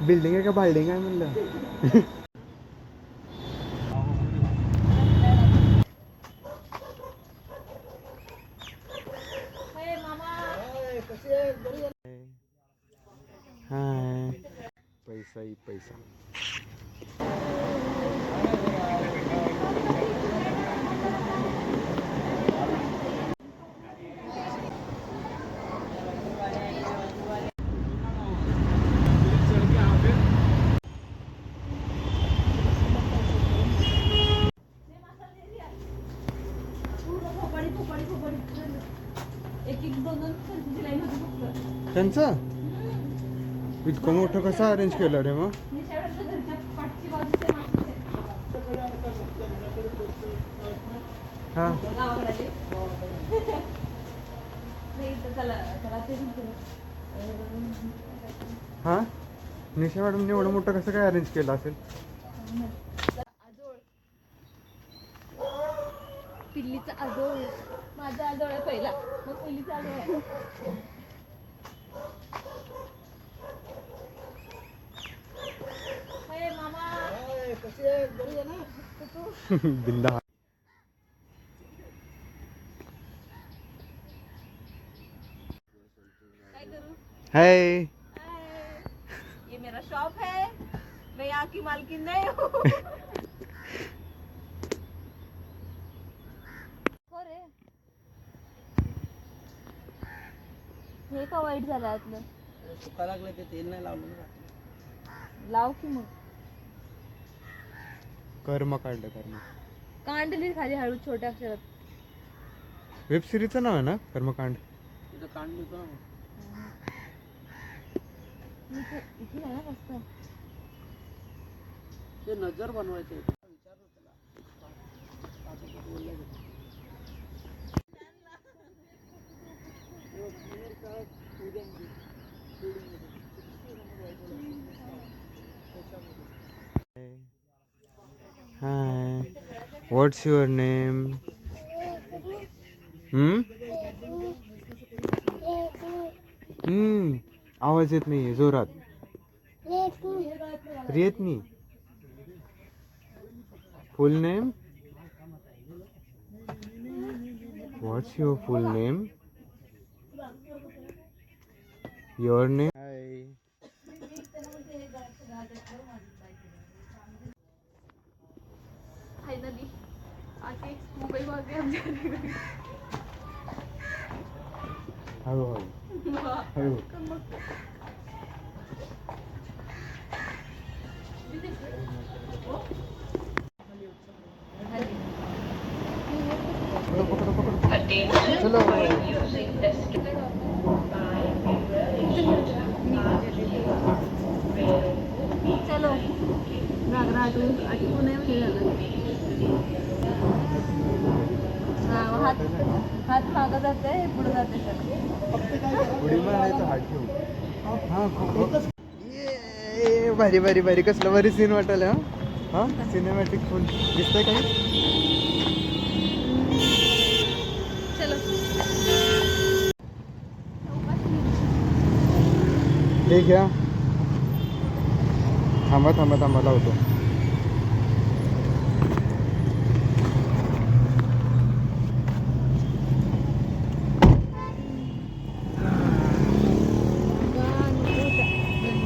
Building आहे का balding आहे म्हणलं. हाय पैसा ही पैसा. त्यांचं इतकं मोठं कसं अरेंज केलं रे मग. हा हा निशा मॅडमने एवढं मोठं कसं काय अरेंज केलं असेल. पिल्लीचा आजोळ, माझा आजोळ आहे पहिला, मग पिल्लीचा आजोळ आहे. मामा कशी आहे, बरी आहे ना बिंदा. काय करू. हाय ये मेरा शॉप है, मैं यहाँ की मालकिन नहीं हूँ. हो रे, हे का वाईट झालं आतलं. सुका लागलं ते तेल नाही लावलं ना. लाव की मग. कर्म काढलं कर्म. कांडली खाली हळू छोट्या अक्षरात. वेब सिरीजचं नाव आहे ना कर्मकांड. तिथं कांड लिहितो ना. इथे आहे ना कसं. ते नजर बनवायचे. विचारलं त्याला. हाय व्हॉट्स युअर नेम. आवाज येत नाहीये जोरात. येत नाही. फुल name. What's your full name. Your name. High finally आके मोबाईल मागे आमच्या. हळूहळू हळू. चलो चलो घागरा आठवून नाही हे झालं. हात हात मागं जाते पुढे जाते सर. उडी मारायचं हात ठेवून. हा ये भारी भारी भारी. कसलं भारी सीन वाटायला. हा सिनेमॅटिक फुल दिसतंय काही. चलो ठीक आहे. थांबा थांबा थांबा लावतो.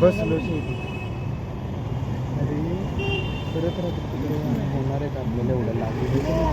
बसलो शेवटी. अरे परत होणार आहे का आपल्याला एवढं लागलं.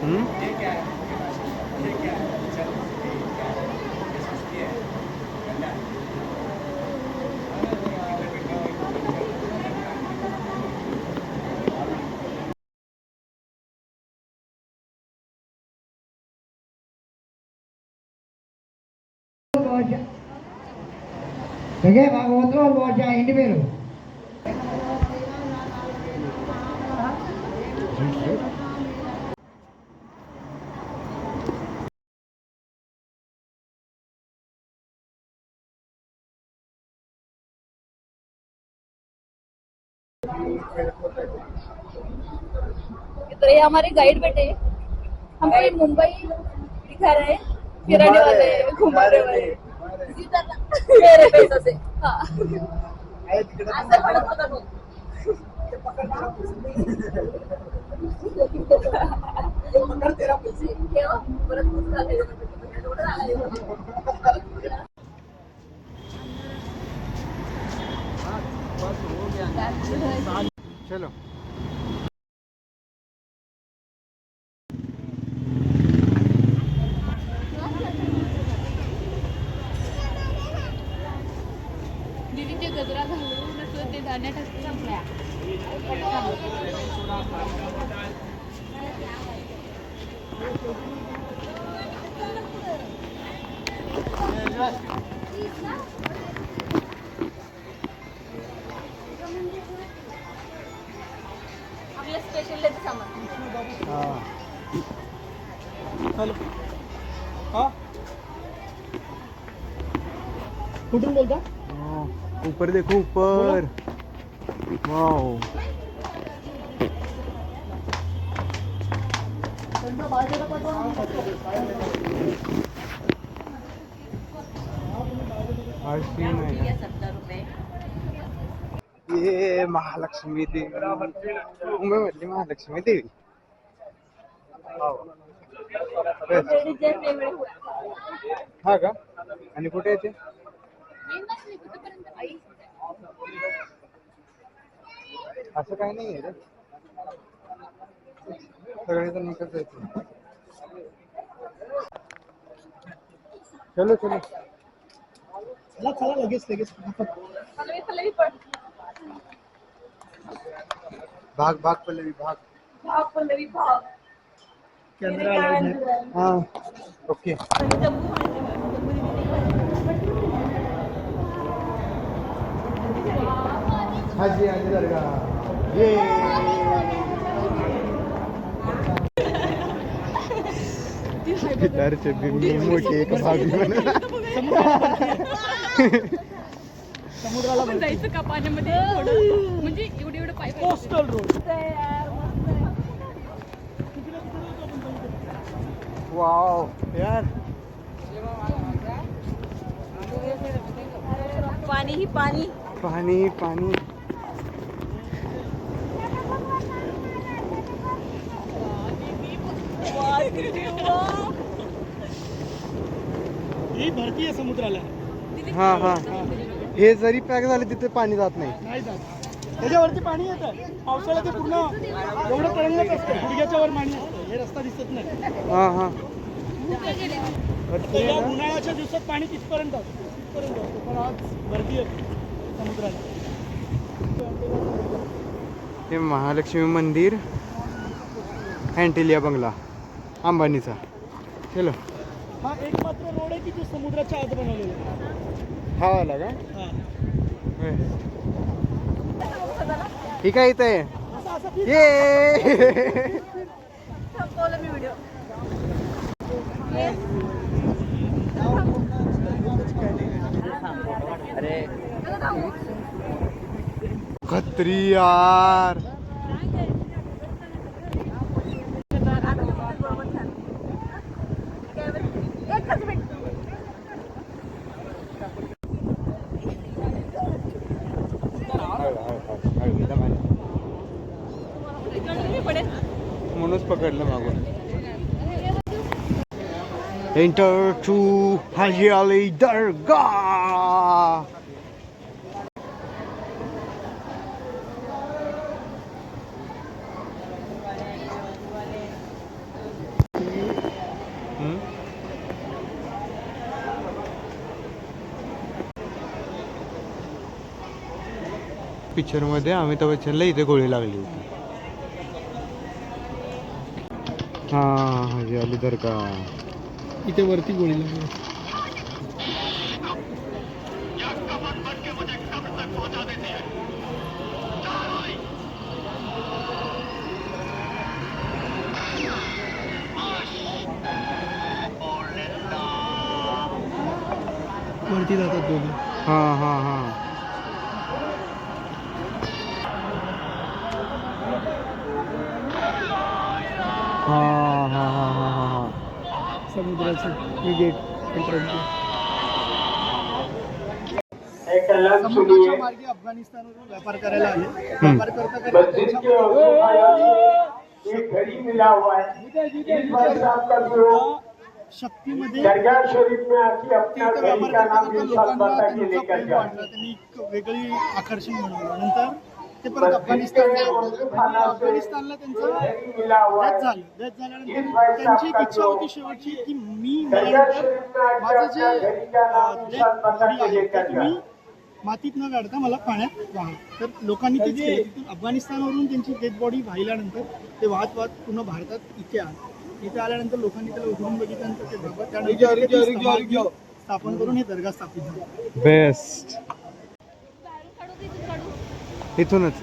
हम्म? तो ये हमारे गाइड बेटे हैं। हमको ये मुंबई दिखा रहे हैं, फिराने वाले, घुमाने वाले मेरे पैसों से। हाँ असं म्हणत होता तो. ठेव, परत पुस्तकाला हे नको. एवढं आलंय. चलो. दीदी ते गजरा घालून असं ते दाण्या टाकते संपल्या. आपल्या स्पेशल त्याचं सामान. हाँ. हॅलो हा कुठून बोलता ऊपर देखो ऊपर. वाओ. ये महालक्ष्मी देवी. मुंबई मधली महालक्ष्मी देवी. हा का? आणि कुठे येते? असं काही नाही आहे रे. सगळेजण एकच येते. चलो चलो. चला चला लगेच लगेच पल्लवी पण. भाग भाग पल्लवी भाग. भाग पल्लवी भाग. हाँ ओके. हाजी हाजी दरगाह. ये गिटारचे बिंबी मोठे एक भागी समुद्राला आपण जायचं का पाण्यामध्ये थोडं, म्हणजे एवढे एवढे पाय. Coastal road. वाव यार. पाणी ही पाणी. पाणी पाणी. ही भरती आहे समुद्राला. हा हा. हे जरी पॅक झाले तिथे पाणी जात नाही. नाही जात. त्याच्यावरती पाणी येतं पावसाळ्यात. ते पूर्ण एवढं तरंगत असतं, गुडघ्याच्या वर पाणी असतं. हे रस्ता दिसत नाही. हा हा. तर या उन्हाळ्याच्या दिवसात पाणी तिथपर्यंत असतं. पण आज भरती आहे समुद्राला. हे महालक्ष्मी मंदिर, अँटिलिया बंगला अंबानीचा. चलो. हा एक मात्र रोड आहे की जो समुद्राच्या आत बनवलेला आहे. हा वाला का? हा. होय. ठीक आहे इथे. असं असं ये संपवलं मी व्हिडिओ. खत्री यार. म्हणूनच पकडलं मागून. एंटर टू हाजी अली दरगाह. पिक्चरमध्ये अमिताभ बच्चनला इथे गोळी लागली होती. हां हाजी अली दरगाह. इथे वरती गोळी लागली. वरती जातात दोघे. हां हां हां. हां हां हां हां हां हां. समुद्राचं हे गेट एंट्रन्स. समुद्राच्या मार्गे अफगाणिस्तानवरून व्यापार करायला आले. व्यापार करता करता शक्तीमध्ये व्यापार करता करता लोकांना त्यांचा प्रेम वाटला. त्यांनी एक वेगळी आकर्षण बनवलं. नंतर ते परत अफगाणिस्तानला त्यांचं डेथ झाल्यानंतर त्यांची एक इच्छा होती शेवटची की मी मेल्यानंतर माझं जे डेथ बॉडी आहे ते तुम्ही मातीत न काढता मला पाण्यात वाहा. तर लोकांनी तेच केलं. तिथून अफगाणिस्तानवरून त्यांची डेथ बॉडी वाहिल्यानंतर ते वाहत वाहत पुन्हा भारतात इथे आलं. इथे आल्यानंतर लोकांनी त्याला उघडून बघितल्यानंतर ते बाबा त्यानंतर स्थापन करून हे दर्गा स्थापित झालं. बेस्ट. इथूनच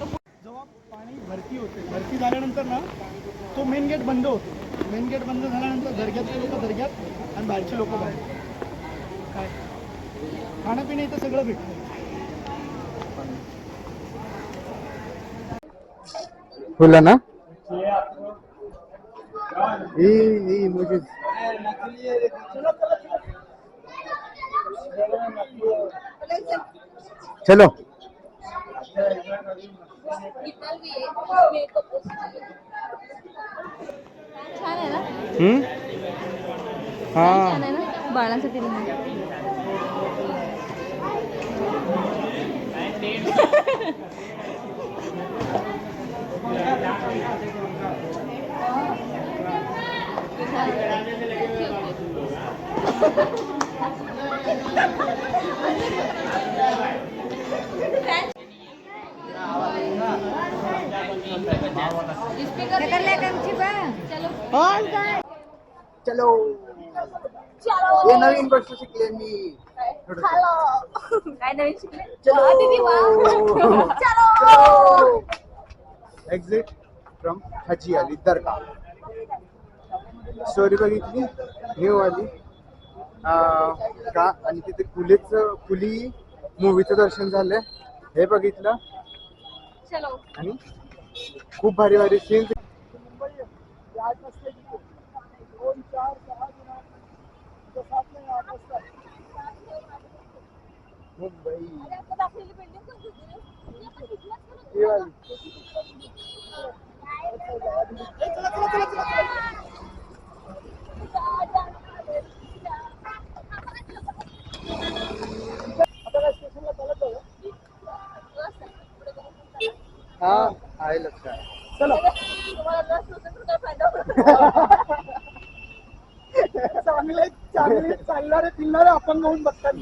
जेव्हा पाणी भरती होते, भरती झाल्यानंतर ना तो मेन गेट बंद होतो. मेन गेट बंद झाल्यानंतर दर्ग्यातले लोक दर्ग्यात आणि बाहेरचे लोक बाहेर. काय खाणंपिणं इथं सगळं भेटतं. बोला ना. मुझे चलो. छान आहे ना. हां छान आहे ना बाळांसाठी. चलो. हे नवीन गोष्ट शिकले मी. काय नवीन शिकले. Exit from Haji Ali Dargah. Story बघितली न्यू आली का आणि तिथे कुली मूवीचं दर्शन झालं. हे बघितलं आणि खूप भारी भारी सीन्स. मुंबई हा आहे लक्षात. चला चांगले चांगले चालणारे फिरणारे आपण होऊन बघतात.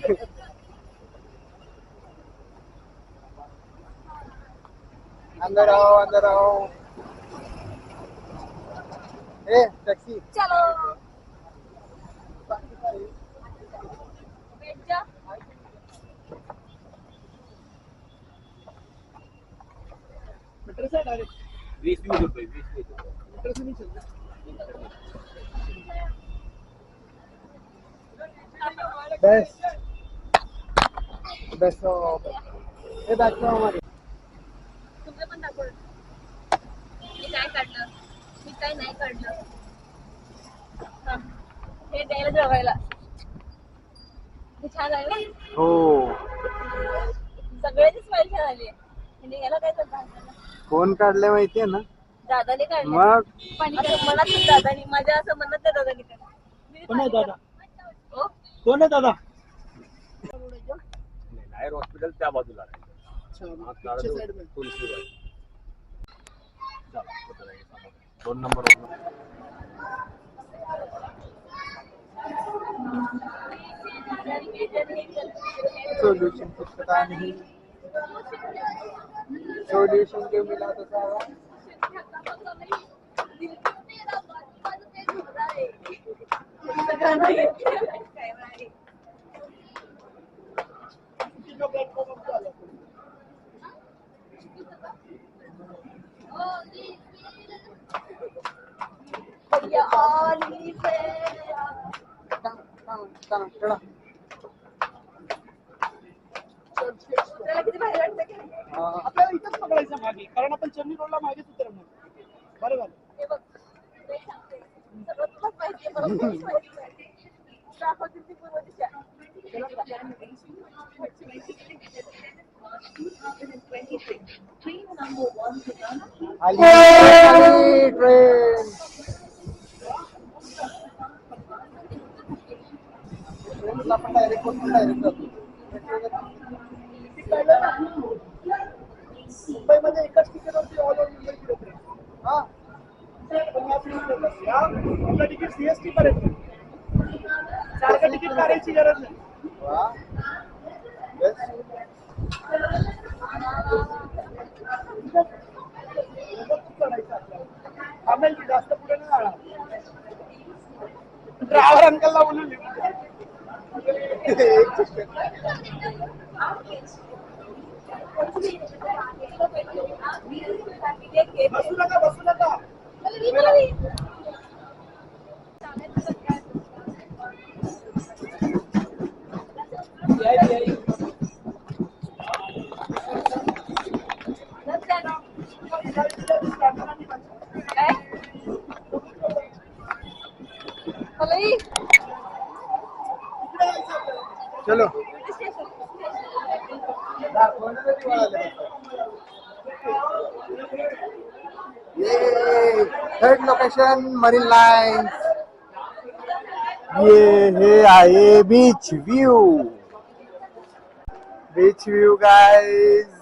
अंदर आओ. ए टॅक्सी. चलो. मीटर से डायरेक्ट 20 रुपये. मीटर से नहीं चलता. बेस्ट हे दाखव हमारे. तुमचं पण दाखव. मी काय काढलं मी काय नाही काढलं. हे द्यायला जेवायला. छान आहे ना. हो सगळ्यांची स्माईल छान आली आहे. म्हणजे याला काय करतात. कोण काढले माहितीये ना. दादाने काढलं. मग मनात दादानी माझ्या असं म्हणत नाही दादानी काढलं. कोण आहे दादा. हो कोण आहे दादा. नायर हॉस्पिटल त्या बाजूला आहे. दोन नंबर सोल्युशन पुस्तक आणि सोल्यूशन के मिला तो सारा तिथं प्लॅटफॉर्म झालं चला किती भारी वाटतं की नाही? आपल्याला इथंच पकडायचं मागे कारण आपण चर्नी रोडला मागेच उतरणार बरोबर हे बघ, लय छान आहे. सगळं तुलाच माहिती आहे, मला काहीच माहिती नाही. दाखवतील ती पूर्व दिशा. आली ट्रेन आपण डायरेक्ट मुंबईमध्ये एकाच तिकीटवरती ऑल ओव्हर मुंबई फिरत हा पण या फिरत आपलं तिकीट सीएसटी पर्यंत सारखं तिकीट काढायची गरज नाही वा Yes. आम्ही जास्त पुढे नाही जाणार ड्रायव्हर अंकलला बोलून बसू नका चलो ये थर्ड लोकेशन मरीन लाइन ये है आए बीच व्यू गाइस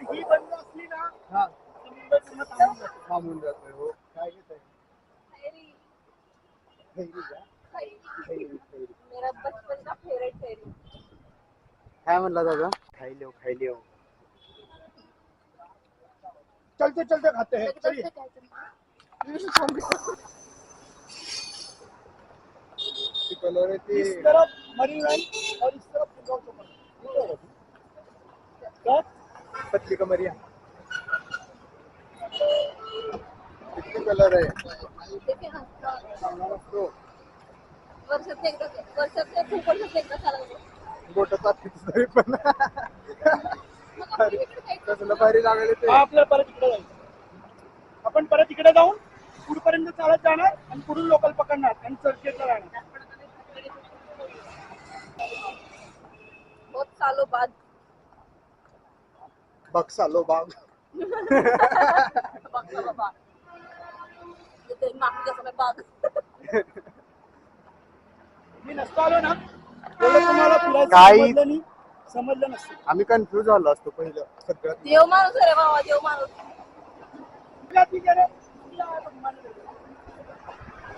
ही बंद असली ना हाँ मुंबई पुन्हा थांबून जाते. थांबून जातोय हो काय घेताय खैरी का? खैरी. मेरा बचपन का फेवरेट फेरी. काय म्हणला दादा खाई लिओ चलते खाते हैं चलिए कलर आहे ते इस तरफ मरीन लाइन और इस तरफ फुटबॉल चौक क्या पतली कमरिया किती कलर आहे देखिए ना, चांगला नसतो वर्षात एकदा खूप वर्षात एकदा चालवतो. बोटात किती तरी पण कसलं भारी लागले ते हा आपल्याला परत इकडे जायचं आपण परत इकडे जाऊन पुढपर्यंत चालत जाणार आणि पुढून लोकल पकडणार आणि चर्चगेटला जाणार बहुत सालों बाद बक्सालो बाग बाबा ते मागच्या समय बाग. मी नसतो आलो ना तेवढं तुम्हाला फिरायचं काही- समजलं नाही समजलं नसतं आम्ही कन्फ्युज झालो असतो पहिलं सगळ्यात देव माणूस आहे रे बाबा, देव माणूस. ठीक आहे रे.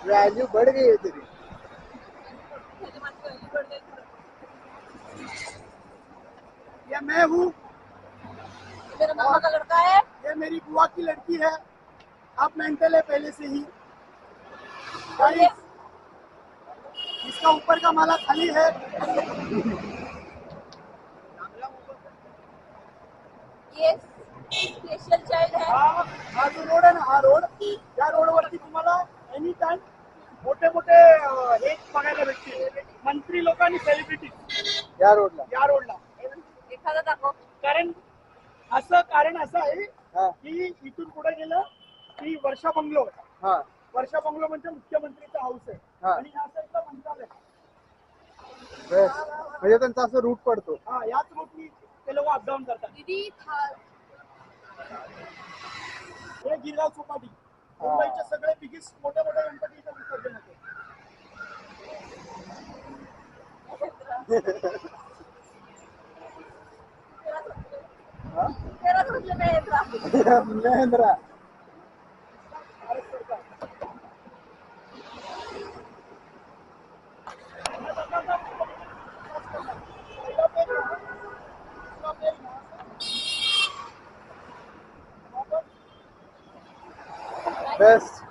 व्हॅल्यू बढ़ गई है तेरी ये मैं हूँ मेरा मामा का लड़का है. ये मेरी बुआ की लड़की है आप मेंटल है पहले से ही गाइस, इसका ऊपर का माला खाली है ये स्पेशल चाइल्ड है. हा जो रोड आहे ना हा रोड या रोडवरती तुम्हाला एनी टाइम मोठे मोठे हे बघायला भेटतील मंत्री लोक आणि सेलिब्रिटी या रोडला या रोडला एखादा दाखव. कारण असं आहे हा की इथून पुढे गेलं की वर्षा बंगलो हा वर्षा बंगलो म्हणजे मुख्यमंत्रीचा हाऊस आहे हा. आणि ह्या साईडला मंत्रालय बस म्हणजे त्यांचा असं रूट पडतो हा याच रोडनी ते लोक अपडाऊन करतात दीदी था. हे गिरगाव चौपाटी मुंबईचे सगळे बिगिस्ट मोठ्या गणपतीचं विसर्जन होते हा? तेरा सोचले मैं येत महेंद्रा बेस्ट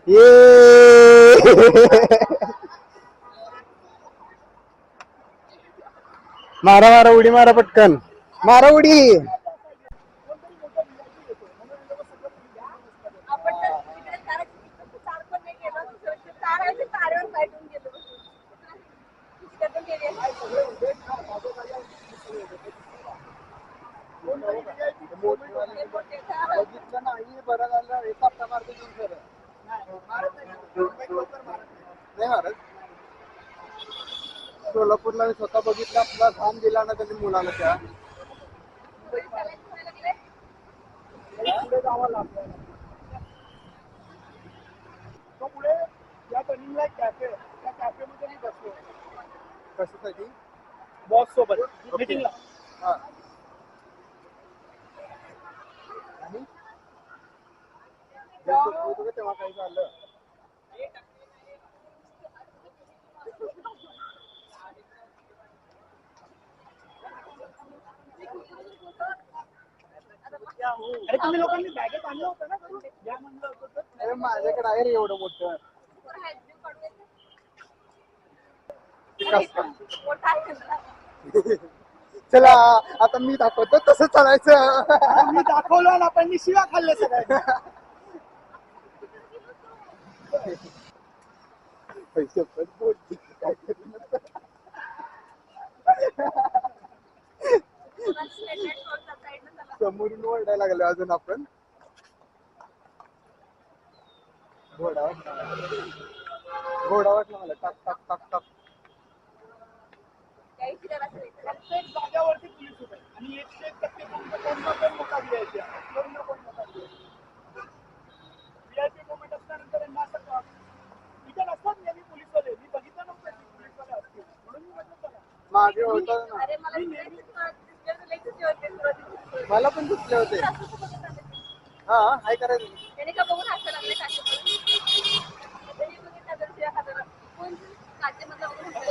ये मारा मारा उडी मारा पटकन मारा उडी आपण तर तिकडे तार पण नाही गेलो तार आहे ते तारेवर पाठवून गेलो तिकडे गेले बघितलं नाही बरं झालं एक हप्ता मारतो सर नाही मारत सोलापूरला मी स्वतः बघितलं आपला घाम दिला ना त्यांनी मुलाला त्या पुढे जावं लागलं तो पुढे या टर्निंगला एक कॅफे त्या कॅफेमध्ये मी बसलो कशासाठी बॉस सोबत मीटिंगला हा आणि तेव्हा काही झालं अरे तुम्ही लोकांनी बॅगेत आणलं होतं ना या म्हणलं होतं तर अरे माझ्याकडे आहे रे एवढं मोठं चला आता मी दाखवतो तसं चालायचं मी दाखवलं ना पण मी शिव्या खाल्ल्या सगळ्यांनी पैसे पण बोलते काहीतरी नसतं. समोरून ओरडायला लागलो अजून आपण घोडा वाटला मला टाक टाक टाक टाक प्रत्येक जाग्यावरती पोलीस होते आणि 101% कोणता पण मोठा व्हीआयपी व्हीआयपी मोमेंट असल्यानंतर यांना असं इथे नसतात नेहमी पोलीसवाले मी बघितलं नव्हतं की पोलीसवाले असतील म्हणून मी म्हटलं चला मागे होता ना अरे मला पण दुसले होते हा हाय करायचं त्याने का बघून हसायला लागले आपण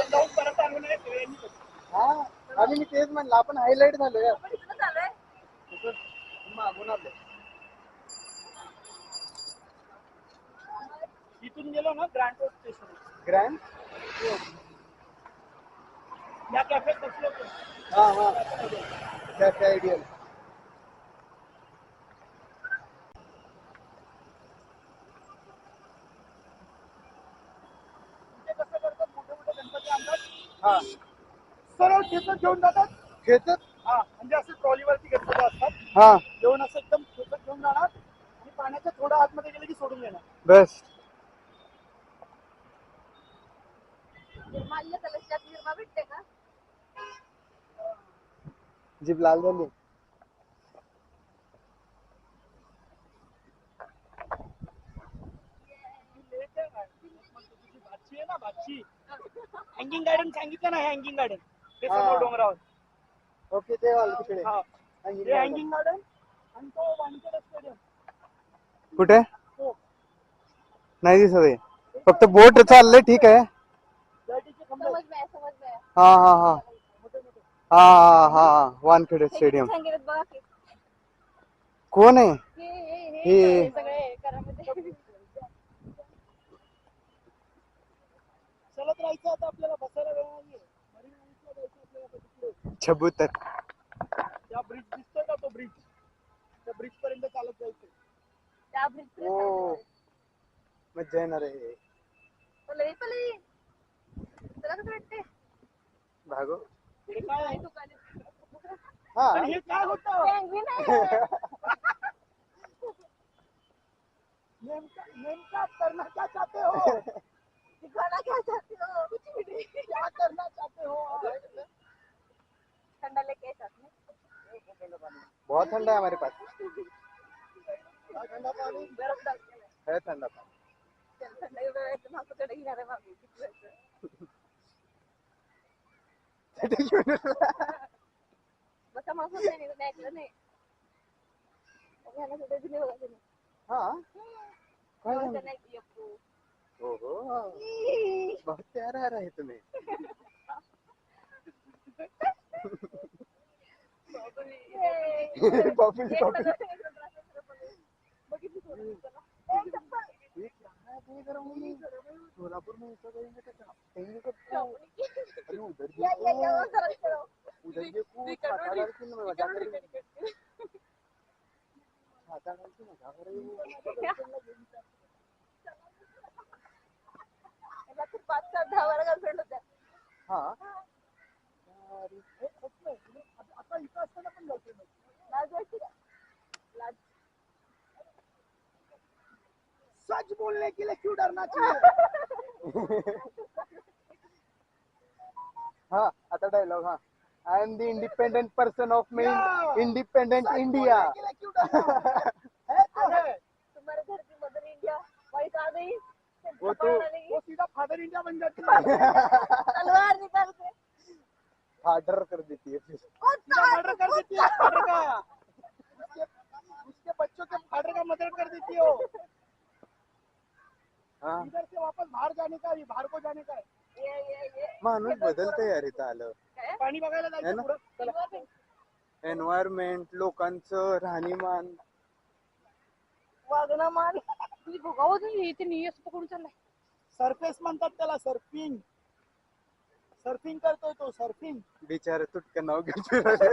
जाऊन परत आलो नाही यांनी बघितलं. हा आणि मी तेच म्हणलं आपण हायलाइट झालो यार चालू आहे मागून आलो इथून गेलो ना ग्रँड रोड स्टेशन ग्रँड या कॅफेत बसलो होतो हा हा कॅफे आयडियल ते कसं करतात मोठे मोठे गणपती आणतात हा सरळ खेचत घेऊन जातात खेचत हा म्हणजे असं ट्रॉलीवरती गणपती असतात हा घेऊन असं एकदम खेचत घेऊन जाणार आणि पाण्याच्या थोडं आतमध्ये गेले की सोडून येणार बेस्ट निर्माल्य कलशात निर्मा भेटते का जीभ लाल झाली भाची आहे ना भाची हँगिंग गार्डन सांगितलं ना हँगिंग गार्डन ते हा. समोर डोंगरावर ओके ते वाल तिकडे हा ते हँगिंग गार्डन आणि तो वानखेडे स्टेडियम कुठे हो नाही दिसत आहे फक्त बोट चाललंय ठीक आहे लाईटीचे खंबे समज में हा हा हा मोठे मोठे हा हा हा वानखेडे स्टेडियम सांगितलं बघा की कोण आहे हे सगळे घरामध्ये चलत राहायचं आता आपल्याला बसायला वेळ नाहीये मरीन लाईन्सला जायचं आपल्याला आता तिकडे छबूतर त्या ब्रिज दिसतोय का तो ब्रिज त्या ब्रिज पर्यंत चालत जायचं त्या ब्रिज ओ मज्जा येणार आहे पलवी तुला कसं वाटते भागो हे काय आहे? हा पण हे काय होतं नेमका करना क्या चाहते हो दिखाना क्या चाहते हो कुछ भी नहीं क्या करना चाहते हो ठंडा लेके साथ में बहुत ठंडा है हमारे पास ठंडा पाणी बर्फ डाल के है ठंडा पानी ठंडा एवढं आहे तर मागं कडे घेणार आहे मागे किती वेळचं बसा मागं होत नाही तुम्ही ऐकलं नाही घ्यायला सुद्धा दिले बघा तुम्ही हा काय बघा झालं? त्यांना एक यप्पू ओहो बहुत प्यारा रहे तुम्हें पॉपीज एक पॉपीज नजर- एक नजर असं सरळ बघून. बघितली सोडून. एक चप्पल. सोलापुर में ऐसा करेंगे तो क्या कहेंगे कि अरे उधर या देखो जरा इकडं. उधर देखो इकडून- छाता डाल के मजा कर रही इकडून- है छाता डाल के मजा कर रही है याला तर 5-6-10 वेळा गर्लफ्रेंड होत्या. हाँ आता इथं असताना पण गर्लफ्रेंड लाज वाटते का? लाज. सच बोलने के लिए क्यों डरना चाहिए हाँ आता डायलॉग हाँ I am the independent person of May Yeah. Independent India बोलने के लिए क्यों डरना है तो है तुम्हारे घर की मदर इंडिया वाइस आ गई. वो तो- पकड़ लेगी. वो सीधा फादर इंडिया बन जाती है तलवार निकाल के. हार्डर कर देती है फिर सीधा मर्डर कर देती है फादर का उसके बच्चों के फादर का मर्डर कर देती है वो हाँ इधर से वापस बाहर जाने का है बाहर को जाने का है ये माणूस बदलतं यार इथं आलं काय? पाणी बघायला है जायचं ना? पुढं चला. Environment. एन्व्हायरमेंट लोकांचं राहणीमान वागणं मान. तुझी भोगावत नाही ते नाही असं पकडून चाललाय. सरफेस म्हणतात त्याला सर्फिंग सर्फिंग करतोय तो सर्फिंग बिचारे तुटकं नाव घेऊन फिरायले.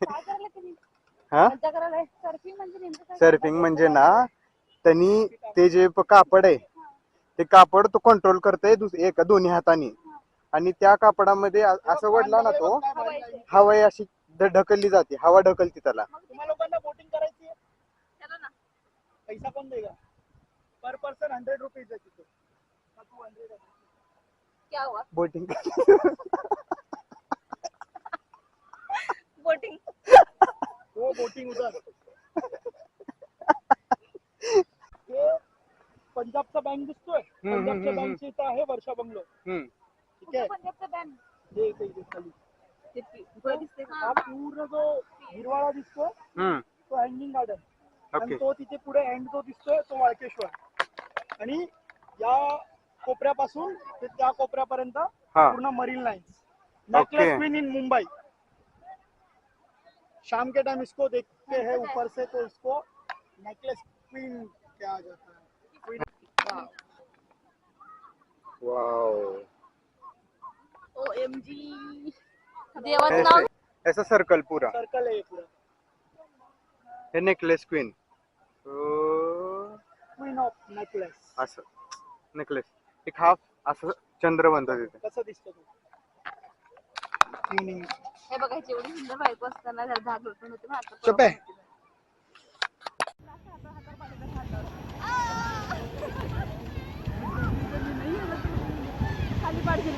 काय करायला तुम्ही? हा मज्जा करायला. सर्फिंग म्हणजे नेमकं काय? सर्फिंग म्हणजे ना त्यांनी ते जे कापड आहे ते कापड तो कंट्रोल करतय एका दोन्ही हाताने आणि त्या कापडामध्ये असं वडला ना तो हवा अशी ढकलली जाते हवा ढकलते त्याला तुम्हा लोकांना बोटिंग करायची आहे चला ना. पैसा कोण देगा पर पर्सन 100 रुपीज आहे तिथे का तू 100 आहे? क्या हुआ? Boating boating. वो बोटिंग उधर ते पंजाबचा बँक दिसतोय पंजाबच्या बँकच्या इथं आहे वर्षा बंगलो ठीक आहे पंजाबचा बँड. हे इथे इथे खाली दिसते का? हा पूर्ण जो हिरवाळा दिसतोय तो हँगिंग गार्डन आणि ओके तो तिथे पुढे एंड जो दिसतोय तो वाळकेश्वर आणि या कोपऱ्यापासून ते त्या कोपऱ्यापर्यंत हा पूर्ण Marine Lines necklace Okay. Queen in Mumbai शाम के टाइम इसको देखते हैं ऊपर से तो इसको नेकलेस क्वीन क्या जाता है क्वीन वाव OMG. देवाचं नाव. ऐसा सर्कल पूरा सर्कल है ये पूरा हे necklace queen queen of necklace असं नेकलेस एक हाफ असं चंद्र बनतं तिथे कसं दिसतं तू क्वीनिंग हे बघायची एवढी सुंदर बायको असताना जरा धाग पण होते ना आता. चुप आहे खाली पाडशील.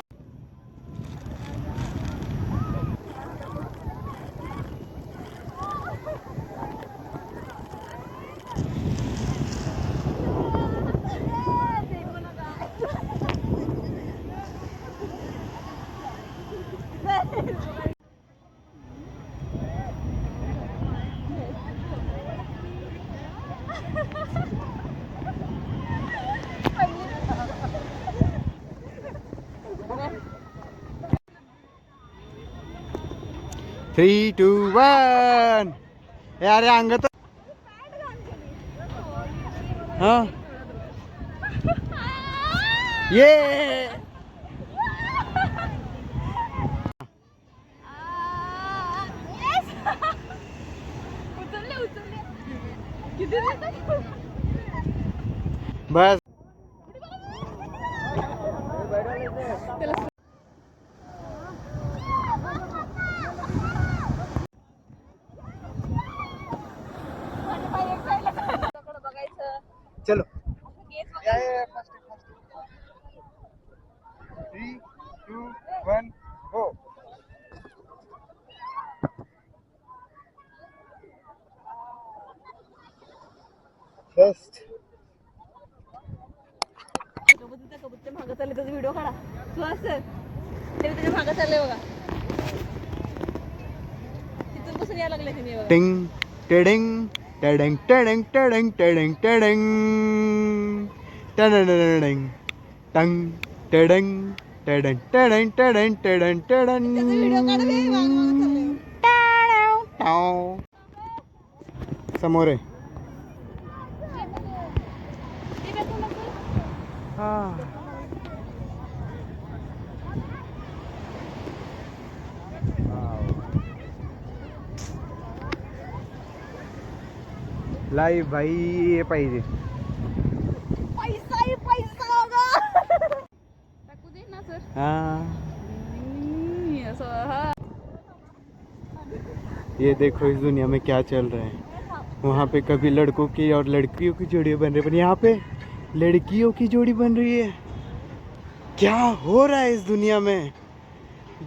थ्री टू वन अरे अंगत हा ये उचलले. किती दिवसात? बस बघायचं. चलो केस वगैरे. 3 2 1 हो फर्स्ट कबूतरच्या मागं चालले त्याचा व्हिडिओ काढा. तू असं ते त्याच्या मागं चाललंय बघा. तिथून बसून यायला लागले तुम्ही बघा. टिंग टेडिंग टेडिंग टेडिंग टेडिंग टेडिंग टेडिंग टंग टंग टेडिंग टेडन टेडन टेडन टेडन टेडन टाव. समोर आहे. लाईव्ह भाई हे पाहिजे. पैसा ही पैसा होगा. टाकू दे ना सर. हाँ ये देखो इस दुनिया में क्या चल रहा है. वहाँ पे कभी लड़कों की और लड़कियों की जोड़ी बन रही है, पर यहाँ पे लड़कियों की जोड़ी बन रही है. क्या हो रहा है इस दुनिया में?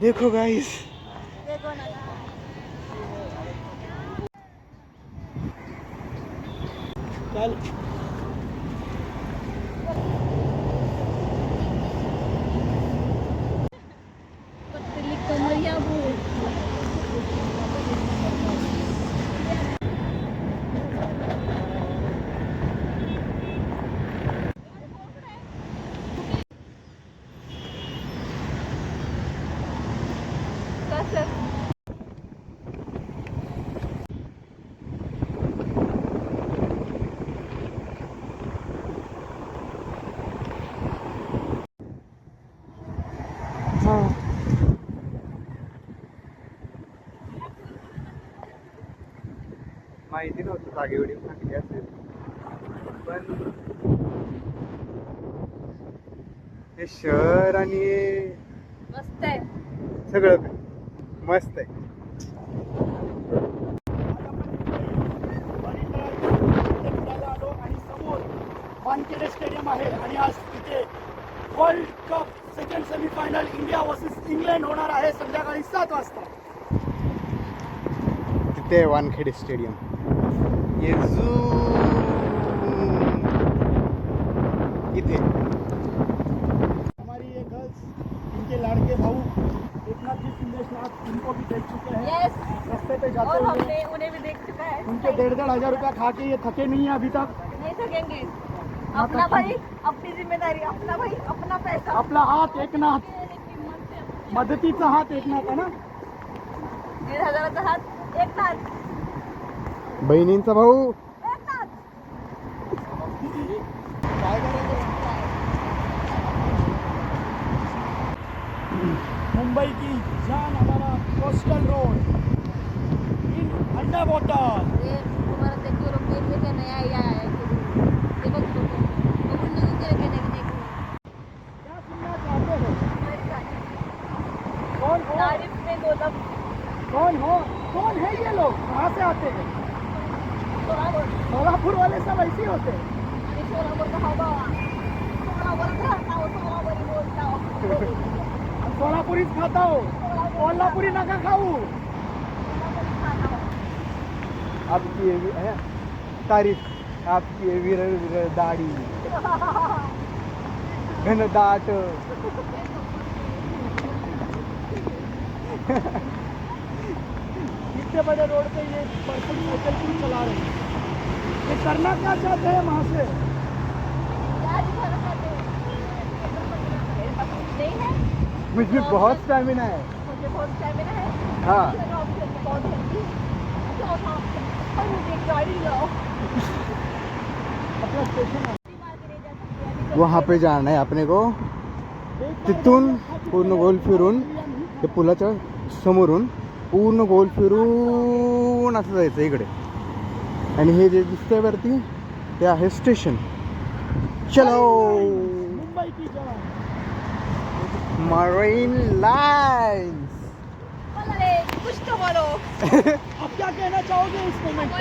देखो गाइस. चल पतली कमरिया वो. माहिती नव्हतं जागे एवढी चांगली असेल, पण हे शहर आणि मस्त आहे. सगळं मस्त आहे. आलो आणि समोर वानखेडे स्टेडियम आहे आणि आज तिथे world cup second semifinal India versus England होणार आहे संध्याकाळी 7 वाजता. तिथे आहे वानखेडे स्टेडियम. इथे हमारी ये गर्ल्स, इनके लाड़के भाऊ एकनाथ जी सिंधेश्वर इनको भी देख चुके हैं. यस. रास्ते पे जाते और हुए हमने उन्हें भी देख चुका है. उनके 1,500 रुपया खा के ये थके नहीं है अभी तक. नहीं थकेंगे. अपना भाई अपनी जिम्मेदारी, अपना भाई अपना पैसा. आपला हात एकनाथ, मदतीचा हात एकनाथ आहे ना. 1,500चा हात एकनाथ. बहिणींचा भाऊ. एकनाथ. मुंबई की जान हमारा coastal road in under water. ये तुम्हारा देखो लोग देख के नया आया है. देखो तो बबुल ने के के देखो. क्या सुनना चाहते हो? कौन हो? तारीफ में गोलम. कौन है ये लोग? कहाँ से आते हैं? सोलापुर वाले सब ऐसे ही होते हैं. सोलापुरीच खाता हो, कोल्हापुरी नका खाऊ. आपकी ये है तारीफ. आपकी ये विरल विरल दाढ़ी, घनदाट. इतने बड़े रोड पे ये पर्सन साइकिल क्यों चला रहे हैं? ये करना क्या चाहते हैं वहाँ से? नहीं है. मुझे बहुत स्टैमिना है. मुझे बहुत स्टैमिना है. हाँ. बहुत जल्दी. मुझे गाड़ी लाओ. अपना स्टेशन है. वहाँ पे जाना आहे अपने को. तिथून पूर्ण गोल फिरून ते पुलाच्या समोरून पूर्ण गोल फिरून असं जायचं इकडे. आणि हे जे दिसतंय वरती ते आहे स्टेशन. चलो. मुंबई की जान. Marine lines. कुछ तो बोलो. अब क्या कहना चाहोगे इस मोमेंट पे?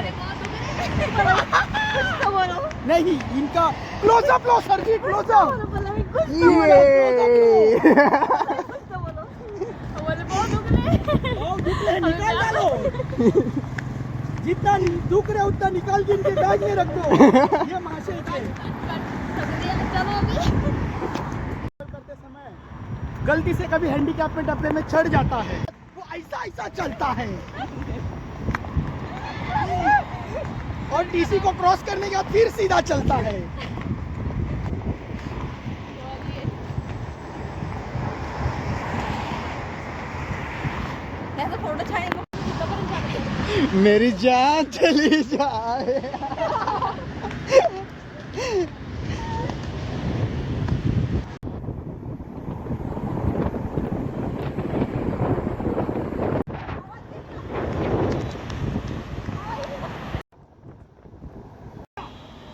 कुछ तो बोलो. नहीं, इनका क्लोजअप लो सर जी, क्लोजअप. निकाल डालो. जितना दुख रहे उतना निकाल के इनके बैग में रख दो. ये माशे थे. करते समय गलती से कभी हैंडीकैप में डब्बे में चढ़ जाता है, वो ऐसा ऐसा चलता है और टीसी को क्रॉस करने के बाद फिर सीधा चलता है. माझा फोटो छान आहे, तुझा पण छान आहे. मेरी जान चली जाए.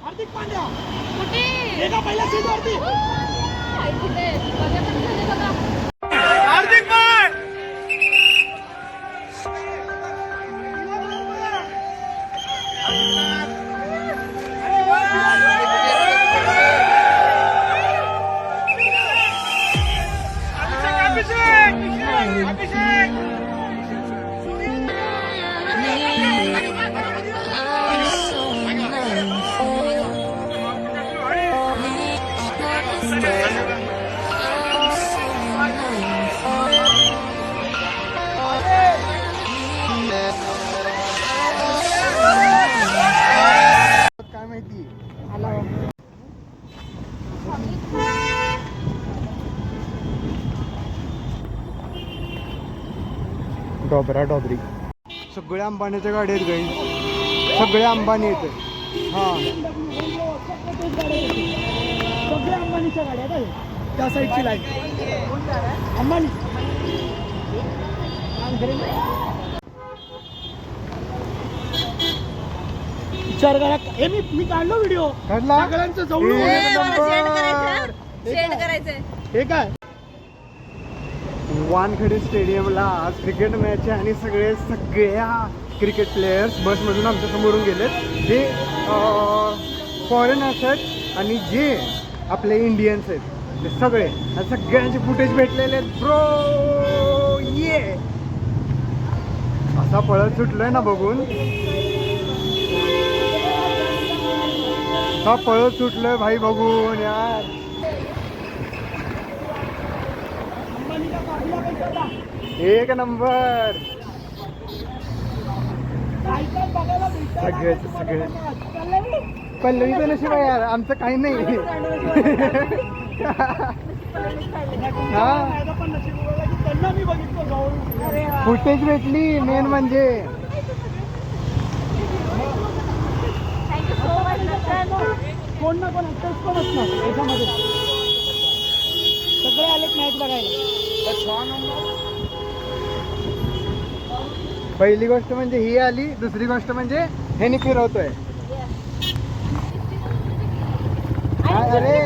हार्दिक पांड्या कुठे? हे का पहिल्या सीटवरती. आई कुठे? बघा पण झाले बघा. हार्दिक पांड्या काय माहिती. डोबरा डोबरी सगळे अंबानीच्या गाड्या आहेत गाई, सगळे अंबानी येते. हा सगळे अंबानीच्या गाड्या आहेत. त्या साईडची लाईन अंबानी. विचार करा. हे मी काढलो व्हिडिओ, काढला? सगळ्यांचं जवळ. शेअर करायचंय. हे काय वानखेडे स्टेडियमला आज क्रिकेट मॅच आहे आणि सगळ्या क्रिकेट प्लेयर्स बसमधून आमच्या समोरून गेलेत. जे फॉरेनर्स आहेत आणि जे आपले इंडियन्स आहेत ते सगळे, ह्या सगळ्यांचे फुटेज भेटलेले आहेत ब्रो. ये असा पळत सुटलोय ना बघून, हा पळत सुटलोय भाई बघून यार. एक नंबर. सगळे पल्लवीचं नशीब आहे यार, आमचं काही नाही. हा फुटेज भेटली मेन म्हणजे. कोण ना कोण ऍक्टर्स पण असणार याच्यामध्ये. सगळे आलेत मॅच बघायला. पहिली गोष्ट म्हणजे ही आली, दुसरी गोष्ट म्हणजे ह्यानी फिरवतोय. अरे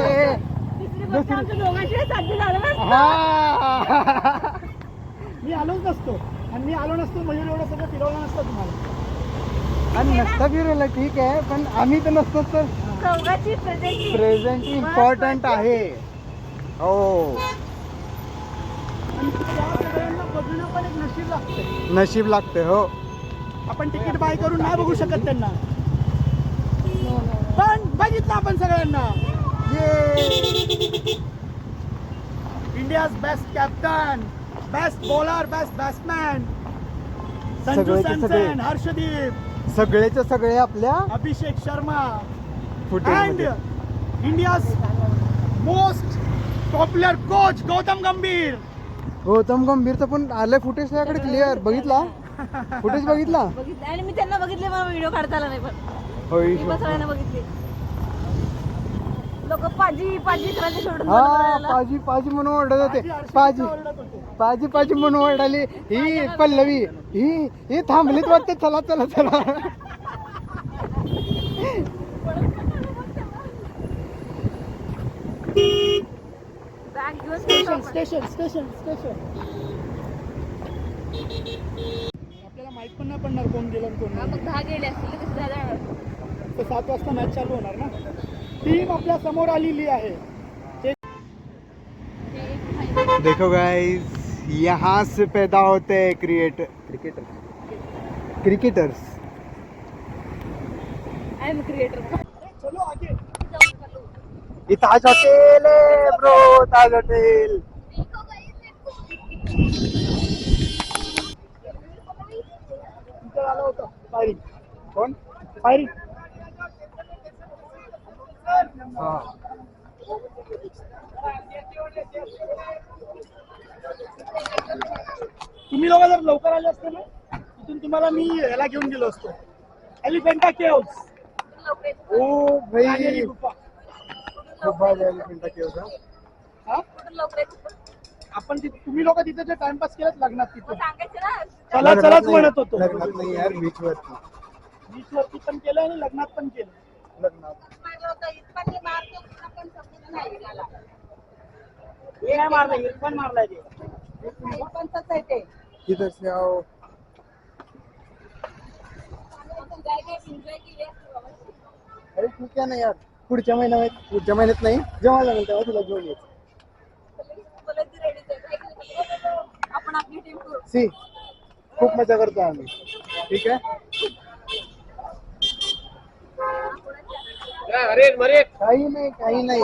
हा मी आलोच नसतो, आणि मी आलो नसतो मयूर एवढं सगळं फिरवलं नसतं तुम्हाला. आणि नसता फिरवलं ठीक आहे, पण आम्ही तर नसतो तर. चौघाची प्रेझेंट इम्पॉर्टंट आहे. हो आणि त्या सगळ्यांना बघणं पण एक नशीब लागते. नशीब लागते. हो आपण तिकीट बाय करून नाही बघू शकत त्यांना, पण बघितलं आपण सगळ्यांना. India's best captain, best bowler, best batsman Sanju सगळेचे सगळे. सॅमसन, हर्षदीप, सगळेचे सगळे आपल्या Abhishek Sharma footage and India's most popular coach Gautam Gambhir. Gautam गंभीरचं पण आलंय फुटेज त्याकडे क्लिअर. बघितला फुटेज? बघितला. बघितलं आणि मी त्यांना बघितले, मला व्हिडिओ काढता आला नाही, पण होय मी बसवायला बघितले. लोक पाजी करायचे सोडून हा पाजी पाजी म्हणून ओरडत होते. पाजी पाजी पाजी म्हणून ओरडाली. ही पल्लवी ही थांबलीत वाटते. चला चला चला. बॅग घेऊन स्टेशन स्टेशन स्टेशन स्टेशन. आपल्याला माहित पण नाही पडणार कोण गेलं आणि कोण हा, नाही. मग 10 गेले असतील तर 10 जाणार. तर 7 वाजता मॅच चालू होणार ना. टीम आपल्या समोर आलेली आहे. देखो गाइस, यहाँ से पैदा होते हैं क्रिकेटर्स. I am creator. चलो आगे. Taj hotel bro, Taj hotel. इथं आलं होतं फायरिंग. कोण फायरिंग? हा तुम्ही तुम्ही लोक जर लवकर आले असते ना तिथून तुम्हाला मी ह्याला घेऊन गेलो असतो एलिफेंटा केव्स. ओ भाई राणेली गुफा. खूप भारी एलिफंटा केव्ह का? हा? आपण तुम्ही लोक तिथे जे टाइमपास केलात लग्नात तिथे चला लग्नात चलाच नाही, म्हणत होतो. लग्नात नाही यार, बीच वरती. बीच वरती पण केलं आणि लग्नात पण केलं. लग्नात हे नाही मारलं इरफान मारलाय ते. किधर से आओ. अरे ठीक आहे ना यार, पुढच्या महिन्यात नाही, जेव्हा लागेल तेव्हा तुला घेऊन येतो. आपण आपली टीम करू. सी खूप मजा करतो आम्ही. ठीक आहे. काही नाही काही नाही.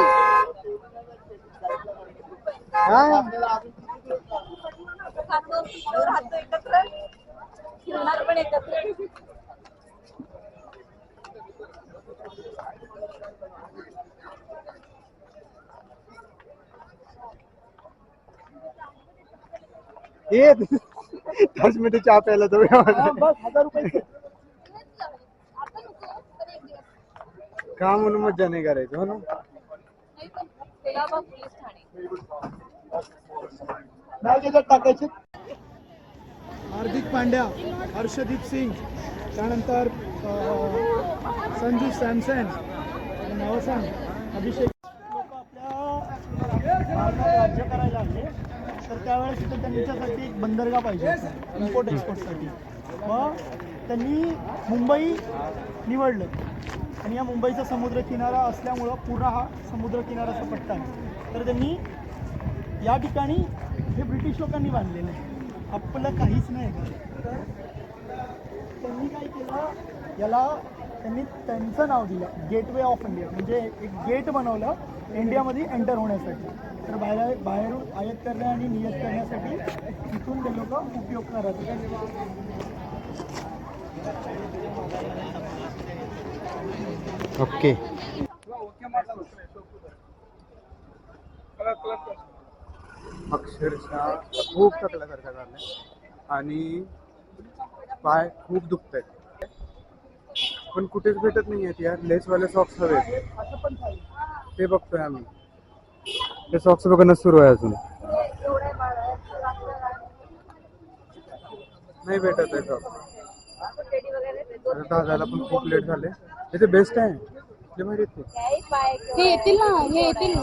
हा राहतो एकत्र फिरणार पण एकत्र. ये 10 मिनिटं चहा प्यायला जाऊया. हा, बस 1000 रुपये. आता नको पण एक दिवस. का म्हणून मज्जा नाही करायची हो ना. नाही पण तेलाबा पोलीस ठाणे. नाव त्याच्यात टाकायचे. हार्दिक पांड्या, हर्षदीप सिंग, त्यानंतर संजू सॅमसन, नाव सांग, अभिषेक. लोक आपल्या भारतात राज्य करायला आले तर त्यावेळेस तिथे त्यांच्यासाठी एक बंदरगाह पाहिजे इम्पोर्ट एक्सपोर्टसाठी. मग त्यांनी मुंबई निवडलं आणि या मुंबईचा समुद्रकिनारा असल्यामुळं पूर्ण हा समुद्रकिनाऱ्याचा पट्टा आहे. तर त्यांनी या ठिकाणी हे ब्रिटिश लोकांनी बांधलेलं आहे. आपलं काहीच नाही. तर त्यांनी काय केलं, याला त्यांनी त्यांचं नाव दिलं गेटवे ऑफ इंडिया. म्हणजे एक गेट बनवलं इंडियामध्ये एंटर होण्यासाठी. तर बाहेरून आयात करण्या आणि निर्यात करण्यासाठी इथून ते लोक उपयोग करत होते. ओके. अक्षरशः खूप थकल्यासारखं झालंय आणि पाय खूप दुखत आहेत, पण कुठेच भेटत नाही आहेत यार. लेसवाले सॉक्स हवेत, असं पण झालं. ते बघतोय आम्ही. ते सॉक्स बघणं सुरू आहे अजून. नाही भेटत आहे सॉक्स. दादाला पण खूप लेट झाले. ते बेस्ट आहे, ते माहिती हे येतील ना, हे येतील.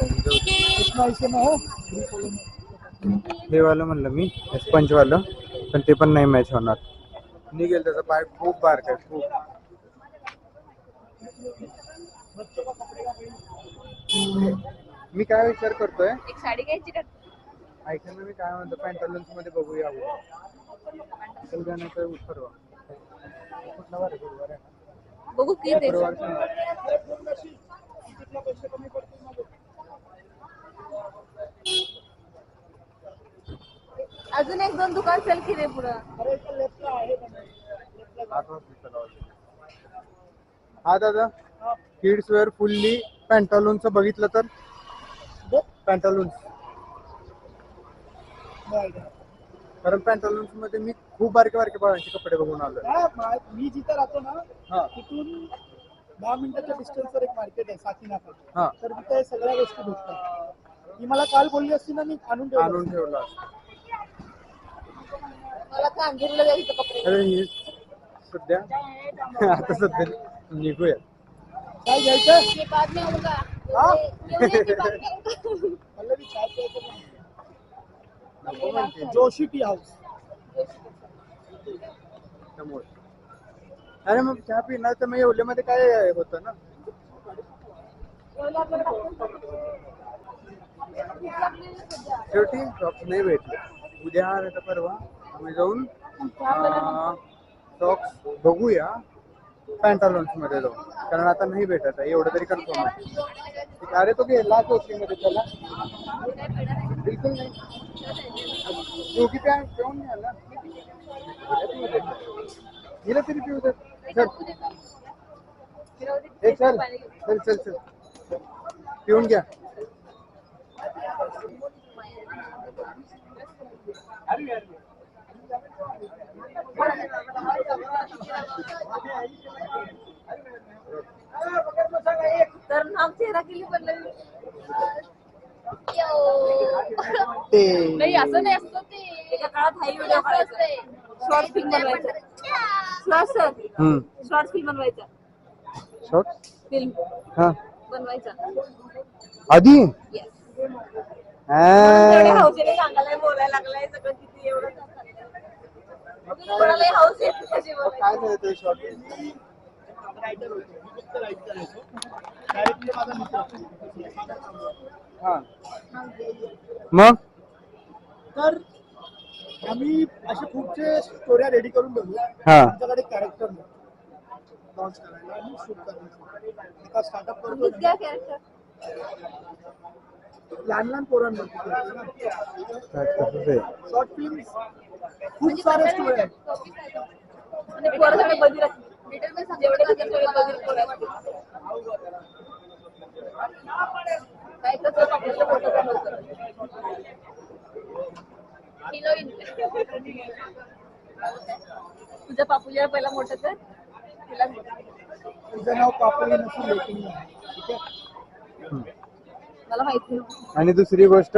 हे वालं म्हणलं मी, स्पंज वालं, पण ते पण नाही मॅच होणार. निघेल त्याचा पाय खूप बारक आहे खूप. मी काय विचार करतोय, एक साडी घ्यायची का? ऐका ना, मी काय म्हणतो, पॅन्टालन्स मध्ये बघूया गाण्याचं ठरवा. कुठला वार आहे? गुरुवार आहे ना? बघू की ते. गुरुवार शनिवार. अजून एक दोन दुकान चल की रे पुढं. हा दादा, किड्स वेअर फुल्ली पॅन्टालूनचं बघितलं तर पॅन्टालून्स, कारण पॅन्टालून्स मध्ये मी खूप बारके बारके बाळांचे कपडे बघून आलो. मी जिथे राहतो ना हा तिथून 10 मिनिटाच्या डिस्टन्सवर एक मार्केट आहे साकीनाका. हा, तर तिथे सगळ्या गोष्टी भेटतात. ती मला काल बोलली असती ना, मी आणून ठेवला. मला कांजूरला जायचं कपडे. अरे हे सध्या आता सध्या निघूया. काय घ्यायचं. ये बाद में आऊंगा. हाँ? ये की बाद में आऊंगा. मला बी चहा प्यायचं नाही. Joshi tea house. अरे मग चहा पिणार तर मग येवल्यामध्ये काय होतं ना. शेवटी सॉक्स नाही भेटले. उद्या नाही तर परवा आम्ही जाऊन सॉक्स बघूया पॅन्टालॉन्स मध्ये जाऊन, कारण आता नाही भेटत आहे एवढं तरी कन्फर्म आहे. अरे तो गेला जोशी मध्ये, त्याला बिलकुल नाही. तू किती पिऊन घ्याला गेलं तरी पिऊ दे. चल चल चल चल पिऊन घ्या. तर नाम चेहरा केली पल्लवी. ते नाही असं नाही असतं ते एका काळात हाई व्हिडिओ करायचा शॉर्ट फिल्म बनवायचं शॉर्ट फिल्म बनवायचा शॉर्ट फिल्म हा बनवायचा आधी Yes. हा. हौसेने सांगायला बोलायला लागलाय सगळं किती एवढं कोणालाही हौस येत कशी काय नाही ते शॉर्ट रायटर होतो मी फक्त राईट करायचो डायरेक्टली माझा मित्र हा मग तर आम्ही असे खूपचे स्टोऱ्या रेडी करून ठेवलो हा. आमच्याकडे कॅरेक्टर लॉन्च करायला आणि शूट करायला एका स्टार्टअप करतो काय कॅरेक्टर लहान लहान पोरांवरती तसंच आहे. शॉर्ट फिल्म खूप सारे स्टोरी आहेत आणि पोराकडे बधी राहते जेवढे तिथे तेवढे बधी पोरासाठी काय कसं आपल्याला मोठं बनवतं हिरोईन तुझ्या पापुलीला पहिला मोठं कर तिला तुझं नाव पापडी नसून लेखनी आहे ठीक आहे मला माहिती नाही. आणि दुसरी गोष्ट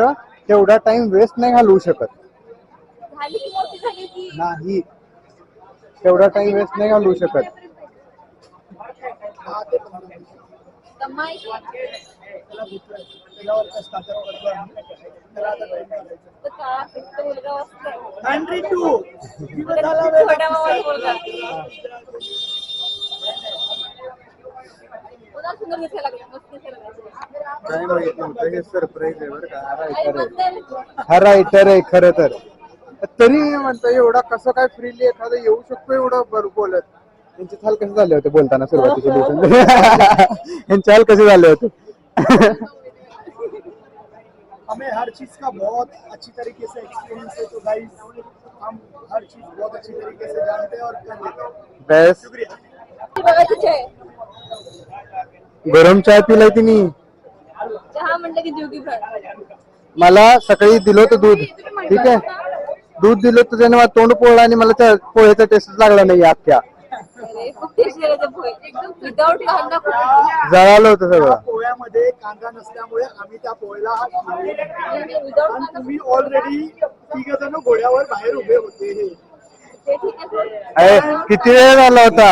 तेवढा टाइम वेस्ट नाही घालवू शकत झाली की मोठी झाली की नाही तेवढा टाइम वेस्ट नाही घालवू शकत 10 ते 15 दिवस. कमाई त्याला भेटूया. त्याच्यावर स्टार्टअप करतो आम्ही त्याला आता ट्रेन करायचं तर काळा फिट मुलगा वाचतो हँड्री 2 दिवस झाला वेळ छोट्या मामाचा मुलगा पुन्हा सुंदर दिसायला लागला मस्त दिसायला लागला काय माहित नव्हतं हे सरप्राईज आहे बरं का हा आई रायटर आहे बद्दल हा रायटर आहे खरं तर तरी म्हणतो एवढा कसं काय फ्रीली एखादं येऊ शकतो एवढं बरं बोलत यांचे हाल कसे झाले होते बोलताना सुरुवातीचे दिवस यांचे हाल कसे झाले होते हमें हर चीज का बहुत अच्छी तरीके से एक्सपीरियंस है तो गाइस हम हर चीज बहुत अच्छी तरीके से जानते हैं और कर लेते हैं बेस्ट शुक्रिया बघायचं आहे गरम चहा पिलाय तिने चहा म्हणलं की जीव की फळ मला सकाळी दिलं होतं दूध ठीक आहे दूध दिलं होतं त्याने मला तोंड पोळलं आणि मला त्या पोह्याचा टेस्ट लागला नाही अख्ख्या अरे खूप टेस्टी आहे ते पोहे एकदम विदाउट कांदा जळालं होतं त्या सगळं पोह्यामध्ये कांदा नसल्यामुळे आम्ही त्या पोह्याला हात लावले नाही. विदाउट आणि कांदा तुम्ही ऑलरेडी तिघ जण घोड्यावर बाहेर उभे होते ते ठीक आहे अरे किती वेळ झाला होता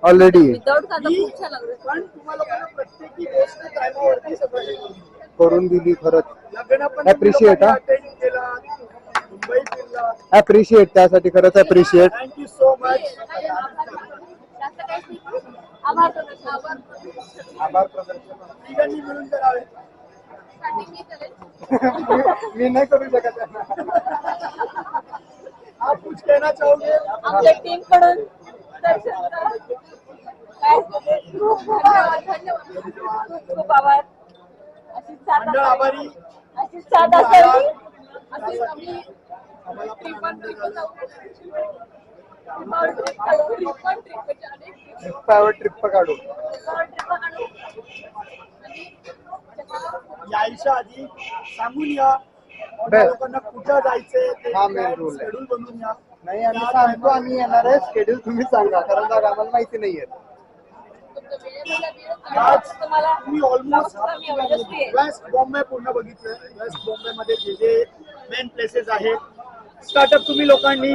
ऑलरेडी विदाउट कांदा खूप छान लागलं पण तुम्हा लोकांना प्रत्येकी गोष्ट टायमावरती सगळं हे करून दिलं. करून दिली खरंच लग्न पण Appreciate, हा. अटेंड केला मुंबई फिरला अप्रिशिएट त्यासाठी खरंच अप्रिशिएट थँक्यू सो मच जास्त काहीच नाही आभार प्रदर्शन आभार प्रदर्शन तिघांनी मिळून करावे मी करेल मी नाही करू शकत आप कुछ कहना चाहोगे आमच्या टीम कडून खूप खूप आभार अशीच साथ मंडळ आभारी अशीच साथ असावी अशीच आम्ही आम्हाला पण ट्रिप आनंद झाला. ट्रिप काढू यायच्या आधी सांगून या बस. लोकांना कुठं जायचंय ते हा main rule आहे. शेड्यूल बनवून या नाही आम्ही सांगतो आम्ही येणार आहे शेड्यूल तुम्ही सांगा कारण जागा आम्हाला माहिती नाहीये आज तुम्हाला तुम्ही ऑलमोस्ट आम्ही एवढंच आहे. वेस्ट बॉम्बे पूर्ण बघितलं वेस्ट बॉम्बे मध्ये जे जे मेन प्लेसेस आहेत स्टार्टअप तुम्ही लोकांनी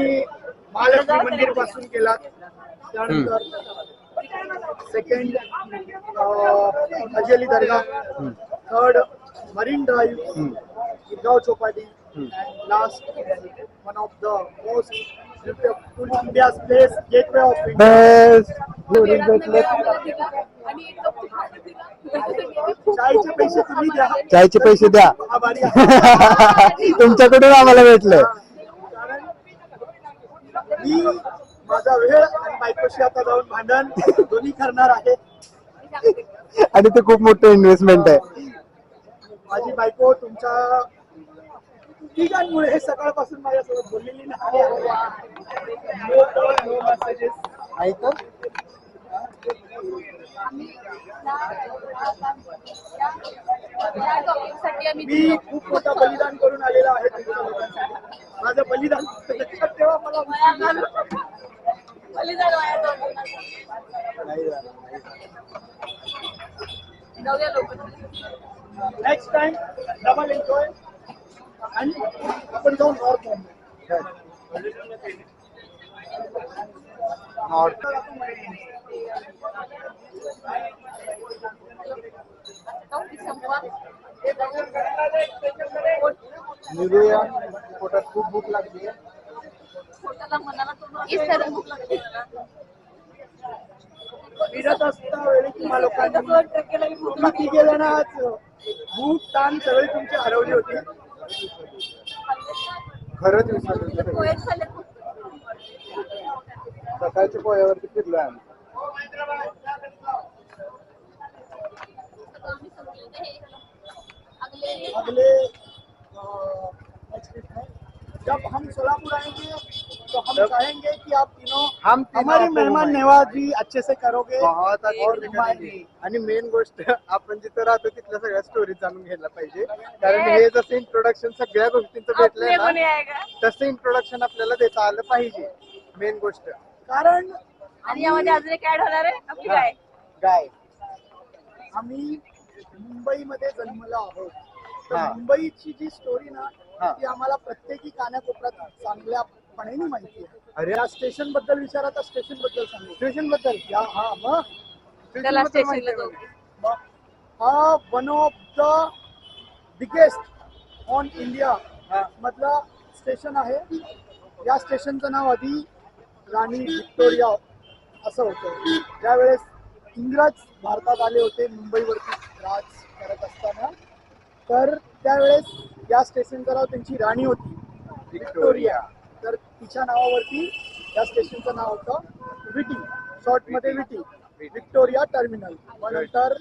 महालक्ष्मी मंदिर पासून केलात त्यानंतर second Haji Ali Dargah third Marine Drive Girgaon Chowpatty last one of the most beautiful India place gateway of India best आणि एक कप चहा दिला. चायचे पैसे तुम्ही द्या चायचे पैसे द्या आभारी आहे. तुमच्याकडून आम्हाला भेटलं कारण मी माझा वेळ आणि बायकोशी आता जाऊन भांडण दोन्ही करणार आहे आणि ते खूप मोठं इन्व्हेस्टमेंट आहे माझी बायको तुमच्या तिघांमुळे हे सकाळपासून माझ्यासोबत बोललेली नाही ऐक या टॉपिकसाठी आम्ही मी खूप मोठा बलिदान करून आलेला आहे तुमच्या लोकांसाठी. माझं बलिदान लक्षात ठेवा, मला बलिदान वाया जाऊ नाही झालं. जाऊया लोक नेक्स्ट टाइम डबल एन्जॉय आणि आपण जाऊन नॉर्थ नॉर्थ निघूया. पोटात खूप भूक लागली आहे. इस तरह भूक लगती फिरत असता वेळी तुम्हा लोकांनी तुम्ही तिघे जण आज भूक ताण सगळी तुमची हरवली होती. खरंच विसरलो. पोहे खाल्ले सकाळच्या पोह्यावरती फिरलोय आम्ही. अगले नेक्स्ट वीक में जब हम सोलापुर आएंगे तो हम चाहेंगे कि आप तीनों हम तीनों हमारी आपको मेहमान घुमाएंगे. नवाजी अच्छे से करोगे बहुत और अच्छी घुमाएंगे. आणि मेन गोष्ट आपण जिथं राहतो तिथल्या सगळ्या स्टोरी जाणून घ्यायला पाहिजे. कारण हे जसं इंट्रोडक्शन सगळ्या गोष्टींचं भेटलंय ना तसं इंट्रोडक्शन आपल्याला देता आलं पाहिजे. मेन गोष्ट कारण आणि यामध्ये अजून एक ऍड होणार आहे आपली काय गाय. आम्ही मुंबईमध्ये जन्मलो आहोत. तर हा. मुंबईची जी स्टोरी ना हा. ती आम्हाला प्रत्येकी कानाकोपऱ्यात चांगल्यापणे माहिती आहे. अरे या स्टेशन बद्दल विचारा तर स्टेशन बद्दल सांगू. स्टेशन बद्दल या हा मग त्याला बद्दल स्टेशनला माहिती जाऊ आहे. हा one of the biggest on India मधला स्टेशन आहे. या स्टेशनचं नाव आधी राणी व्हिक्टोरिया असं होतं. ज्यावेळेस इंग्रज भारतात आले होते मुंबईवरती राज करत असताना, तर त्यावेळेस या स्टेशनचं नाव त्यांची राणी होती व्हिक्टोरिया. तर तिच्या नावावरती या स्टेशनचं नाव होतं विटी, शॉर्टमध्ये विटी, व्हिक्टोरिया टर्मिनल. मग नंतर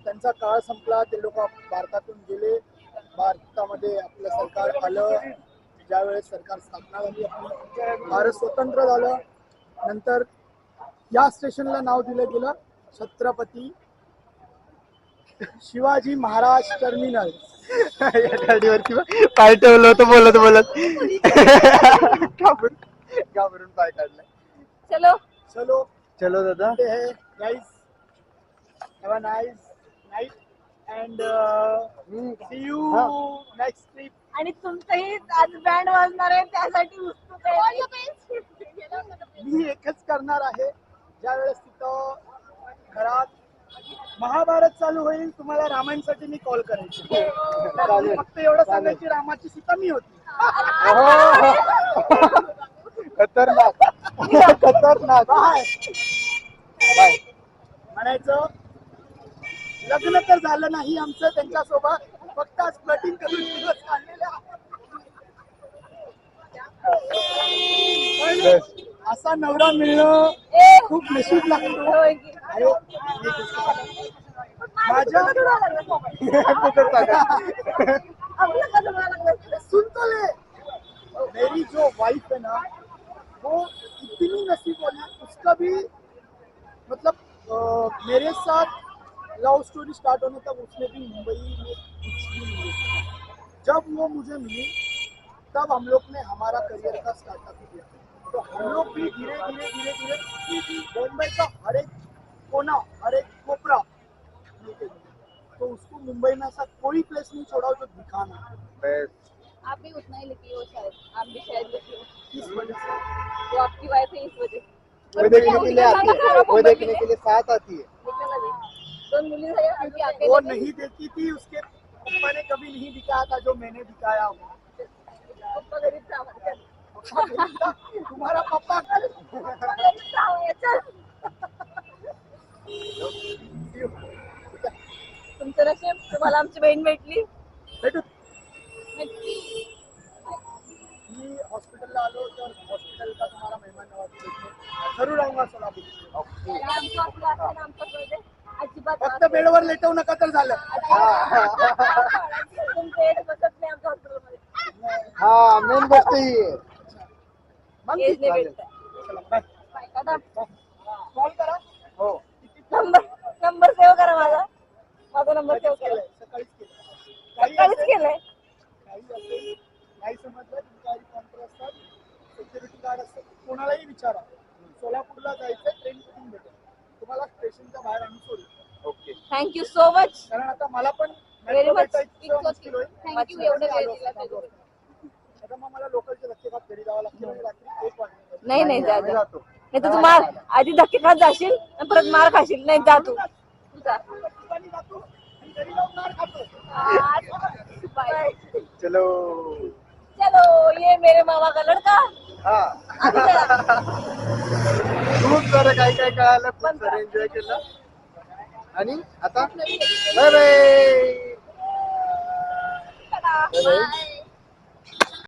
त्यांचा काळ संपला, ते लोक भारतातून गेले. भारतामध्ये आपलं सरकार आलं. ज्यावेळेस सरकार स्थापना झाली आपली, भारत स्वतंत्र झालं, नंतर या स्टेशनला नाव दिलं गेलं छत्रपती शिवाजी महाराज टर्मिनल. या गाडीवरती पाय ठेवलं होतं बोलत बोलत. घाबरून पाय काढलाय. चलो चलो चलो दादा. मिलते हैं guys, have a nice night and see you हा. next trip. आणि तुमचंही आज बँड वाजणार आहे त्यासाठी उत्सुक आहे. मी एकच करणार आहे, ज्यावेळेस तिथं घरात महाभारत चालू होईल तुम्हाला रामायणसाठी मी कॉल करायची. चालेल. फक्त एवढं सांगायची रामाची सीता मी होती. खतरनाक खतरनाक. Bye bye. म्हणायचं लग्न तर झालं नाही आमचं त्यांच्यासोबत, फक्त आज फ्लटिंग करून दिवस काढलेले आहेत. पण असा नवरा मिळणं खूप नशीब लागतो. अरे माझ्या सुन तो ले, मेरी जो वाइफ है ना वो इतनी नसीब वाली, उसका भी मतलब मेरे साथ लव स्टोरी स्टार्ट होने तक उसने भी मुंबई में कुछ भी नहीं देखा. जब वो मुझे मिली तब हम लोग ने हमारा करियर का स्टार्टअप किया. तो हम लोग भी धीरे धीरे धीरे धीरे बॉम्बे का हर एक कोना, हर एक कोपरा, तो उसको मुंबई में ऐसा कोई प्लेस नहीं छोड़ा जो दिखाना. आप भी उतना ही लिखी हो शायद, आप भी शायद लिखी हो. इस वजह से वो आपकी वाइफ है इस वजह. वो देखने के लिए आती है, वो देखने के लिए साथ आती है. दोन मुली झाल्या आणि ती अकेली वो होती. नहीं देखती थी, उसके पप्पा ने कभी नहीं दिखाया था जो मैंने दिखाया. पप्पा गरीब था हमारे. तुम्हारा पप्पा पप्पा गरीब था हमारे. चल. तुमचं नशीब तुम्हाला आमची बहीण भेटली. भेटू. नक्की. मी हॉस्पिटलला आलो तर हॉस्पिटल का तुम्हाला मेहमान नवाजी भेटले. जरूर आऊंगा सोलापूर. आमचं आपलं असं ना आमचं कळू दे. अजिबात फक्त बेडवर लेटवू नका तर झालं. तुमचं एज बसत नाही आमच्या हॉस्पिटलमध्ये. हा मेन गोष्ट ही आहे. मग एज नाही चालेल. भेटत. चला, बाय. दादा कॉल करा. हो नंबर सेव्ह केला सकाळीच केलं. काही काहीच असेल, केलंय काही असेल, नाही समजलं तुमच्या आधी काउंटर असतात, सिक्युरिटी गार्ड असतात, कोणालाही विचारा. सोलापूरला जायचं ट्रेन कुठून भेटेल, तुम्हाला स्टेशनच्या बाहेर आणून सोडू. ओके. थँक्यू सो मच कारण आता मला पण व्हेरी metro मच भेटायचं मुश्किल होईल. थँक्यू एवढं वेळ आलो दिला असतो, थांबलो असतो. आता मग मला लोकलचे धक्के खात घरी जावं लागतं आणि रात्री 1 वाजता. नाही नाही जा आम्ही जा. जातो. नाही तर तू मार आधी धक्के खात जाशील आणि परत मार खाशील नाही जा तू जा. ठिकाणी जातो आणि घरी जाऊन मार खातो. बाय चलो. चलो ये मेरे मामा का लड़का हा. आधी चला. खूप सारं काय काय कळालं, खूप सारं एन्जॉय केलं. आणि आता बाय बाय. चला, बाय. बाय.